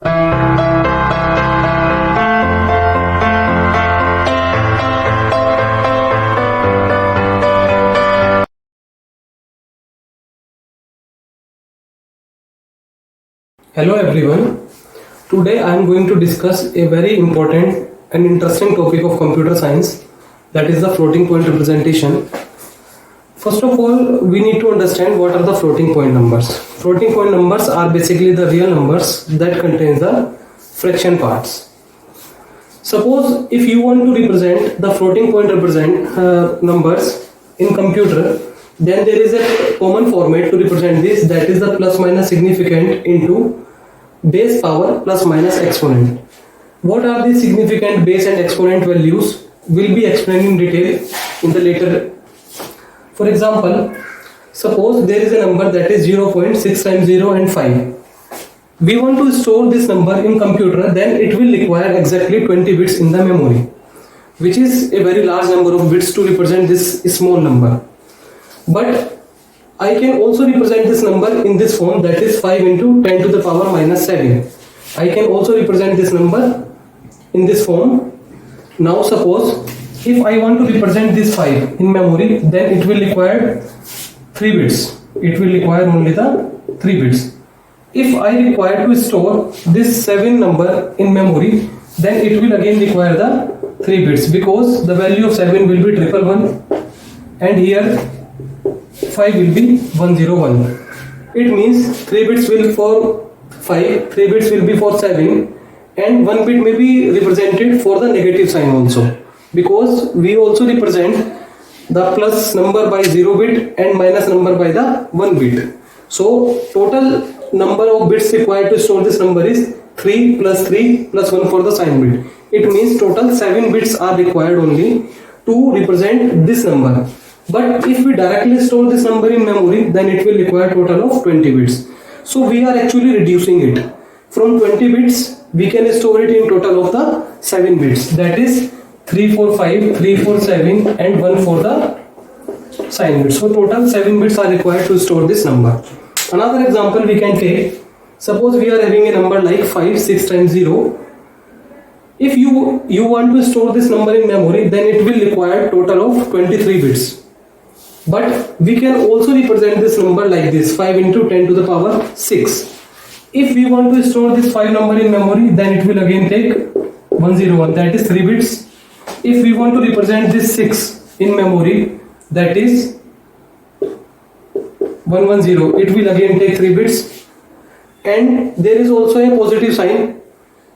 Hello everyone. Today I am going to discuss a very important and interesting topic of computer science, that is the floating point representation. First of all, we need to understand what are the floating point numbers. Floating point numbers are basically the real numbers that contain the fraction parts. Suppose if you want to represent the floating point numbers in computer, then there is a common format to represent this, that is the plus minus significand into base power plus minus exponent. What are the significant base and exponent values will be explained in detail in the later. For example, suppose there is a number that is 0.6 times 0 and 5. We want to store this number in computer, then it will require exactly 20 bits in the memory, which is a very large number of bits to represent this small number. But I can also represent this number in this form, that is 5 into 10 to the power minus 7. I can also represent this number in this form. Now suppose if I want to represent this 5 in memory, then it will require 3 bits. It will require only the 3 bits. If I require to store this 7 number in memory, then it will again require the 3 bits, because the value of 7 will be 111 and here 5 will be 101. It means 3 bits will for 5, 3 bits will be for 7, and 1 bit may be represented for the negative sign also, because we also represent the plus number by 0 bit and minus number by the 1 bit. So total number of bits required to store this number is 3 plus 1 for the sign bit. It means total 7 bits are required only to represent this number. But if we directly store this number in memory, then it will require total of 20 bits. So we are actually reducing it. From 20 bits, we can store it in total of the 7 bits. That is 3 for 5, 3 for 7 and 1 for the sign bit. So total 7 bits are required to store this number. Another example we can take. Suppose we are having a number like 5, 6 times 0. If you want to store this number in memory, then it will require total of 23 bits. But we can also represent this number like this, 5 into 10 to the power 6. If we want to store this 5 number in memory, then it will again take 101, that is 3 bits. If we want to represent this 6 in memory, that is 110, it will again take 3 bits. And there is also a positive sign.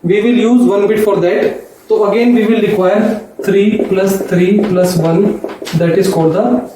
We will use 1 bit for that. So again we will require 3 plus 1, that is called the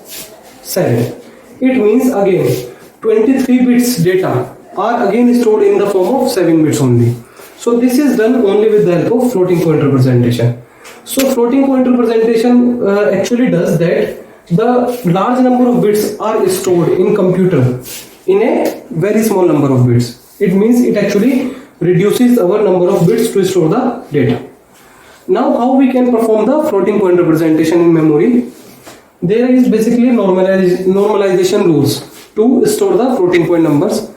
7. It means again 23 bits data are again stored in the form of 7 bits only. So this is done only with the help of floating point representation. So floating point representation actually does that the large number of bits are stored in computer in a very small number of bits. It means it actually reduces our number of bits to store the data. Now how we can perform the floating point representation in memory? There is basically normalization rules to store the floating point numbers.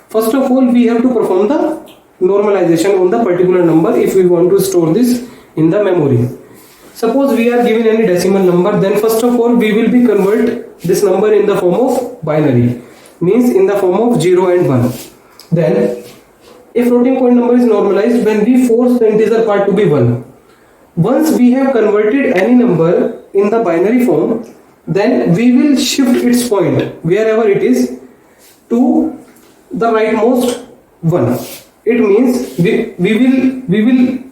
First of all, we have to perform the normalization on the particular number if we want to store this in the memory. Suppose we are given any decimal number, then first of all we will be convert this number in the form of binary, means in the form of 0 and 1. Then a floating point number is normalized when we force the integer part to be 1. Once we have converted any number in the binary form, then we will shift its point wherever it is to the rightmost 1. It means we will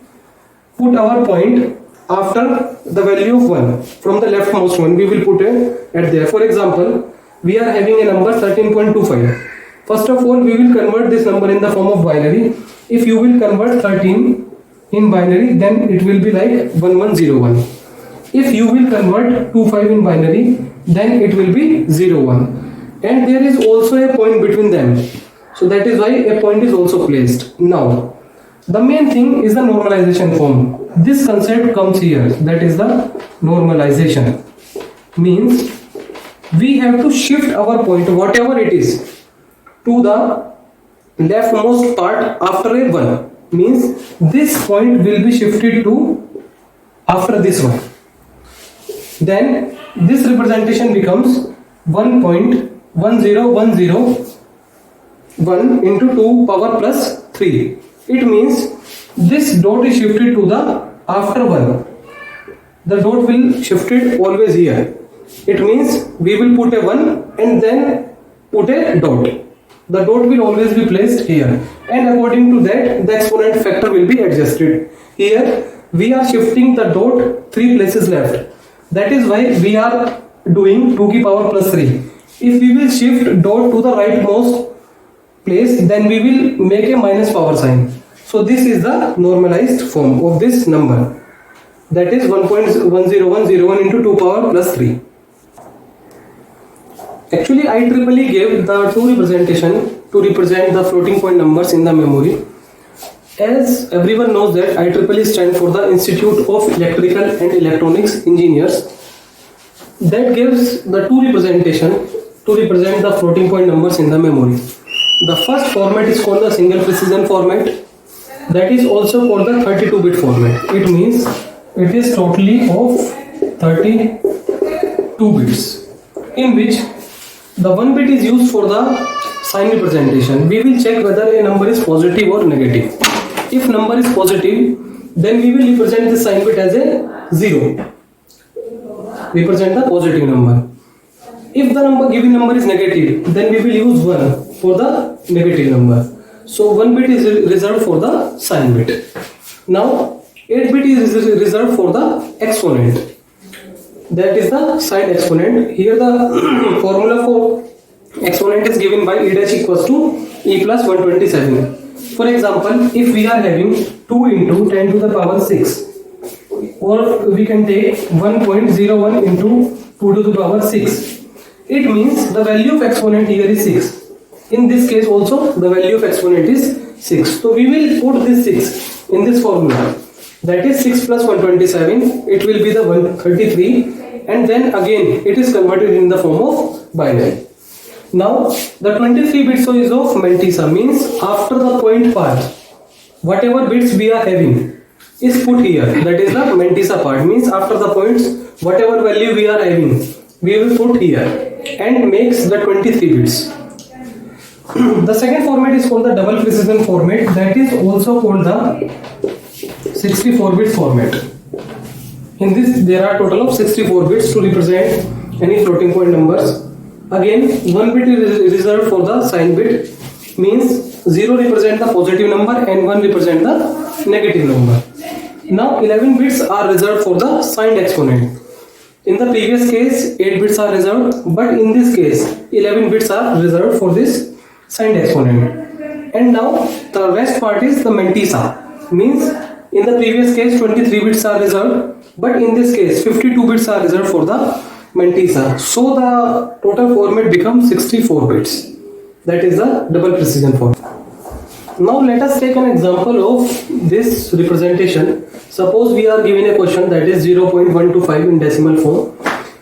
put our point after the value of 1. From the leftmost one we will put it at there. For example, we are having a number 13.25. First of all, we will convert this number in the form of binary. If you will convert 13 in binary, then it will be like 1101. If you will convert 25 in binary, then it will be 01. And there is also a point between them. So that is why a point is also placed. Now, the main thing is the normalization form. This concept comes here, that is the normalization. Means we have to shift our point, whatever it is, to the leftmost part after a 1. means this point will be shifted to after this one. Then this representation becomes 1.10101 into 2 power plus 3. It means this dot is shifted to the after 1. The dot will shifted always here. It means we will put a 1 and then put a dot. The dot will always be placed here, and according to that the exponent factor will be adjusted. Here we are shifting the dot 3 places left. That is why we are doing 2 की power plus 3. If we will shift dot to the rightmost place, then we will make a minus power sign. So this is the normalized form of this number. That is 1.10101 into 2 power plus 3. Actually, IEEE gave the two representation to represent the floating point numbers in the memory. As everyone knows that IEEE stands for the Institute of Electrical and Electronics Engineers. That gives the two representation to represent the floating point numbers in the memory. The first format is called the single precision format. That is also called the 32-bit format. It means it is totally of 32 bits, in which the 1 bit is used for the sign representation. We will check whether a number is positive or negative. If number is positive, then we will represent the sign bit as a 0. Represent the positive number. If the given number is negative, then we will use 1 for the negative number. So 1 bit is reserved for the sign bit. Now 8 bit is reserved for the exponent. That is the sign exponent. Here the formula for exponent is given by e dash equals to e plus 127. For example, if we are having 2 into 10 to the power 6, or we can take 1.01 into 2 to the power 6, it means the value of exponent here is 6. In this case also the value of exponent is 6. So we will put this 6 in this formula. That is 6 plus 127, it will be the 133, and then again it is converted in the form of binary. Now the 23 bits is of mantissa, means after the point part, whatever bits we are having is put here. That is the mantissa part, means after the points, whatever value we are having, we will put here and makes the 23 bits. The second format is called the double precision format. That is also called the 64-bit format. In this there are total of 64 bits to represent any floating point numbers. Again 1 bit is reserved for the sign bit, means 0 represent the positive number and 1 represent the negative number. Now 11 bits are reserved for the signed exponent. In the previous case 8 bits are reserved, but in this case 11 bits are reserved for this signed exponent. And now the rest part is the mantissa, means in the previous case 23 bits are reserved, but in this case 52 bits are reserved for the mantissa. So the total format becomes 64 bits. That is the double precision format. Now let us take an example of this representation. Suppose we are given a question that is 0.125 in decimal form,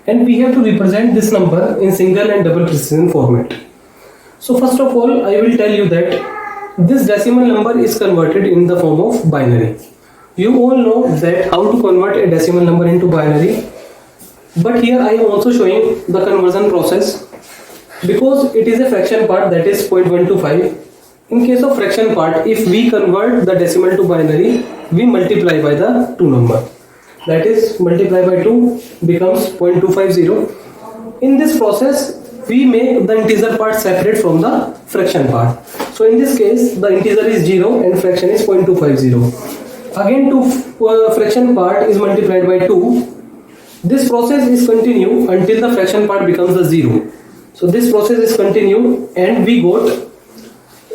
and we have to represent this number in single and double precision format. So first of all, I will tell you that this decimal number is converted in the form of binary. You all know that how to convert a decimal number into binary, but here I am also showing the conversion process. Because it is a fraction part, that is 0.125. In case of fraction part, if we convert the decimal to binary, we multiply by the 2 number. That is, multiply by 2 becomes 0.250. In this process, we make the integer part separate from the fraction part. So in this case, the integer is 0 and fraction is 0.250. Again, fraction part is multiplied by 2. This process is continued until the fraction part becomes the 0. So this process is continued and we got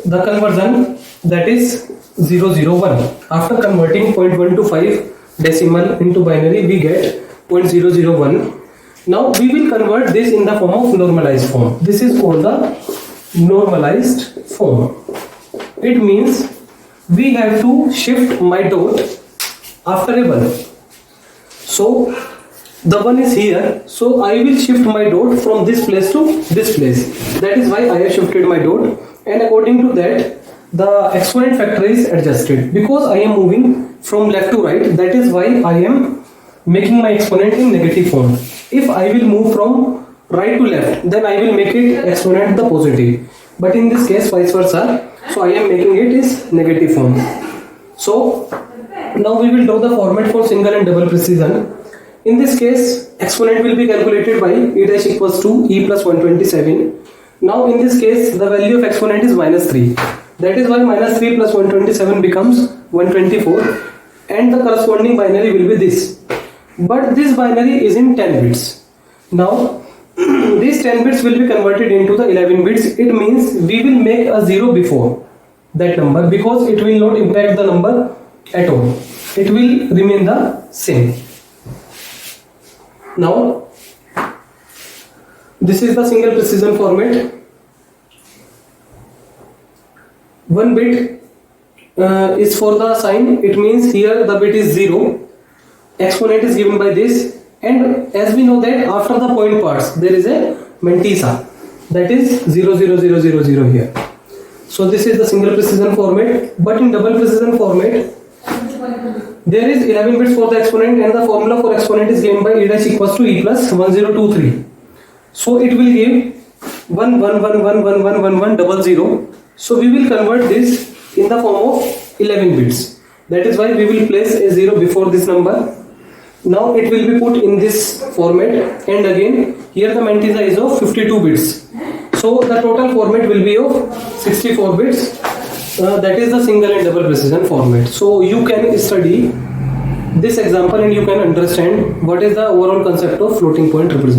the conversion, that is 001. After converting 0.125 decimal into binary, we get 0.001. Now we will convert this in the form of normalized form. This is called the normalized form. It means we have to shift my dot after a 1. So the 1 is here, so I will shift my dot from this place to this place. That is why I have shifted my dot, and according to that the exponent factor is adjusted because I am moving from left to right. That is why I am making my exponent in negative form. If I will move from right to left, then I will make it exponent the positive. But in this case, vice versa. So I am making it is negative form. So now we will draw the format for single and double precision. In this case, exponent will be calculated by e dash equals to e plus 127. Now in this case, the value of exponent is minus 3. That is why minus 3 plus 127 becomes 124, and the corresponding binary will be this. But this binary is in 10 bits. Now these 10 bits will be converted into the 11 bits. It means we will make a 0 before that number because it will not impact the number at all. It will remain the same. Now this is the single precision format. One bit is for the sign. It means here the bit is 0. Exponent is given by this, and as we know that after the point parts there is a mantissa, that is 0 0 0 0 0 here. So this is the single precision format. But in double precision format, there is 11 bits for the exponent, and the formula for exponent is given by e dash equals to e plus 1023. So it will give 1 1 1 1 1 1 1 1 double 0. So we will convert this in the form of 11 bits. That is why we will place a 0 before this number. Now it will be put in this format, and again here the mantissa is of 52 bits. So the total format will be of 64 bits. That is the single and double precision format. So you can study this example and you can understand what is the overall concept of floating point representation.